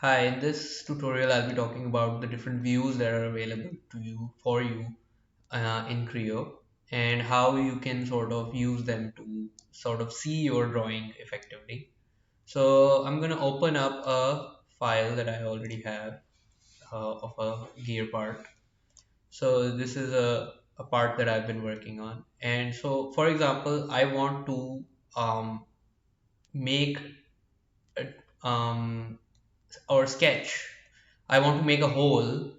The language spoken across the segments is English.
Hi, in this tutorial I'll be talking about the different views that are available to you in CREO and how you can sort of use them to sort of see your drawing effectively. So I'm going to open up a file that I already have of a gear part. So this is a part that I've been working on. And so for example, I want to make a, or sketch. I want to make a hole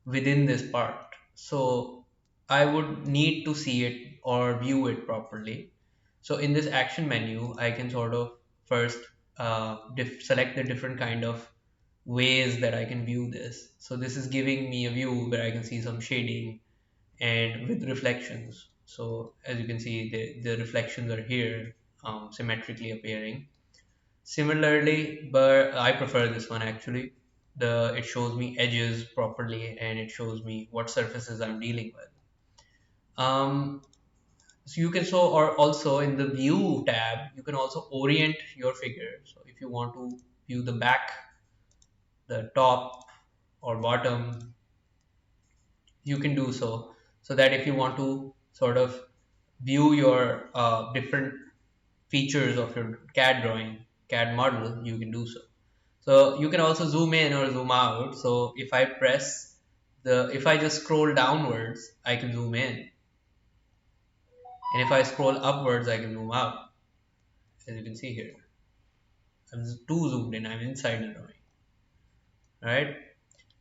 within this part. So I would need to see it or view it properly. So in this action menu, I can sort of first select the different kind of ways that I can view this. So this is giving me a view where I can see some shading and with reflections. So as you can see, the reflections are here symmetrically appearing. Similarly, but I prefer this one actually. It shows me edges properly and it shows me what surfaces I'm dealing with. Um, so you can or also in the view tab, you can also orient your figure. So if you want to view the back, the top or bottom, you can do so. So that if you want to sort of view your different features of your CAD drawing, CAD model, you can do so. So you can also zoom in or zoom out. So if I just scroll downwards, I can zoom in. And if I scroll upwards, I can zoom out. As you can see here, I'm too zoomed in, I'm inside the drawing, right?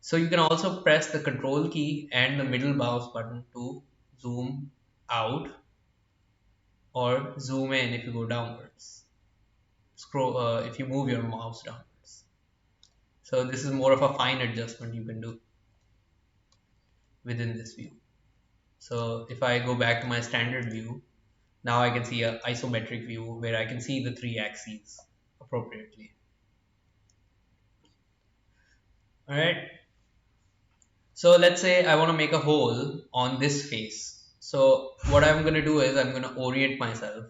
So you can also press the control key and the middle mouse button to zoom out or zoom in if you go downwards. If you move your mouse downwards. So this is more of a fine adjustment you can do within this view. So if I go back to my standard view, now I can see an isometric view where I can see the three axes appropriately. All right. So let's say I want to make a hole on this face. So what I'm going to do is I'm going to orient myself.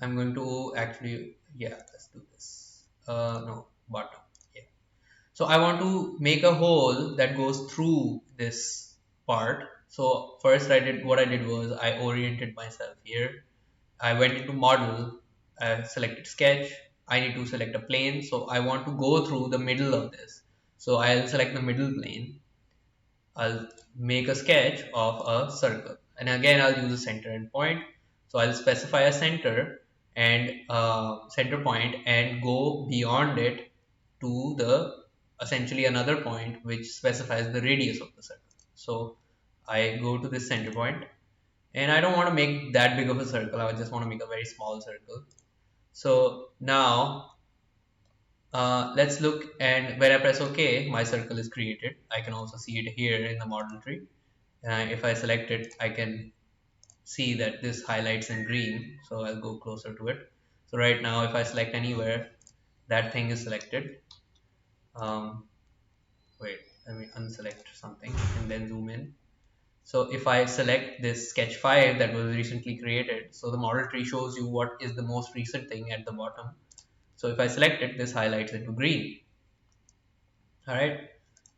I'm going to actually, yeah, let's do this. No, bottom. Yeah. So I want to make a hole that goes through this part. So first what I did was I oriented myself here. I went into model, I selected sketch. I need to select a plane. So I want to go through the middle of this. So I'll select the middle plane. I'll make a sketch of a circle. And again, I'll use a center and point. So I'll specify a center and center point and go beyond it to the essentially another point which specifies the radius of the circle. So I go to this center point and I don't want to make that big of a circle. I just want to make a very small circle. So now let's look, and when I press OK, my circle is created. I can also see it here in the model tree. If I select it, I can see that this highlights in green. So I'll go closer to it. So right now, if I select anywhere, that thing is selected. Wait, let me unselect something and then zoom in. So if I select this sketch 5 that was recently created, so the model tree shows you what is the most recent thing at the bottom. So if I select it, this highlights into green. All right.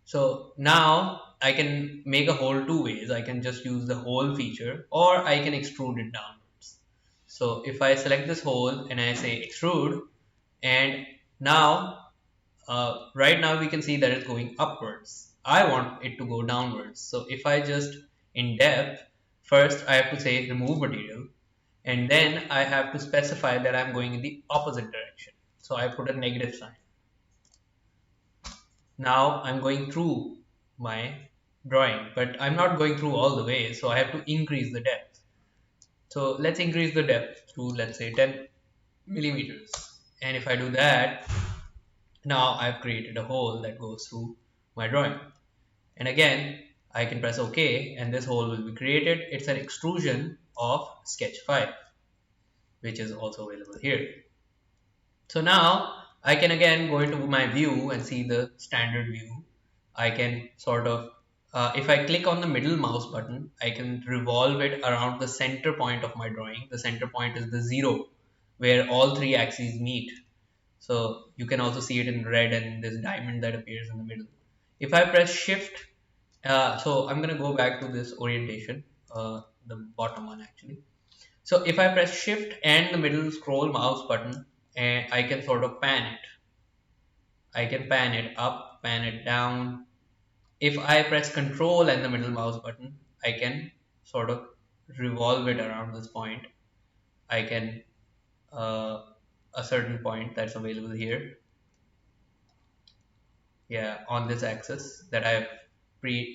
So now I can make a hole two ways. I can just use the hole feature or I can extrude it downwards. So if I select this hole and I say extrude, and now right now we can see that it's going upwards. I want it to go downwards. So if I just in depth, first I have to say remove material, and then I have to specify that I'm going in the opposite direction. So I put a negative sign. Now I'm going through my drawing, but I'm not going through all the way, so I have to increase the depth. So let's increase the depth to, let's say, 10 millimeters. And if I do that, now I've created a hole that goes through my drawing. And again, I can press OK and this hole will be created. It's an extrusion of sketch 5, which is also available here. So now I can again go into my view and see the standard view. I can sort of, if I click on the middle mouse button, I can revolve it around the center point of my drawing. The center point is the 0 where all three axes meet. So you can also see it in red and this diamond that appears in the middle. If I press shift, so I'm gonna go back to this orientation, the bottom one actually. So if I press shift and the middle scroll mouse button, and I can sort of pan it. I can pan it up, pan it down. If I press control and the middle mouse button, I can sort of revolve it around this point. I can a certain point that's available here, yeah, on this axis that I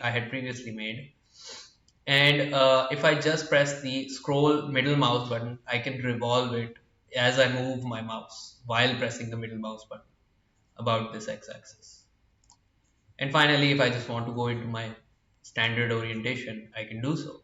had previously made. And if I just press the scroll middle mouse button, I can revolve it as I move my mouse while pressing the middle mouse button about this x-axis. And finally, if I just want to go into my standard orientation, I can do so.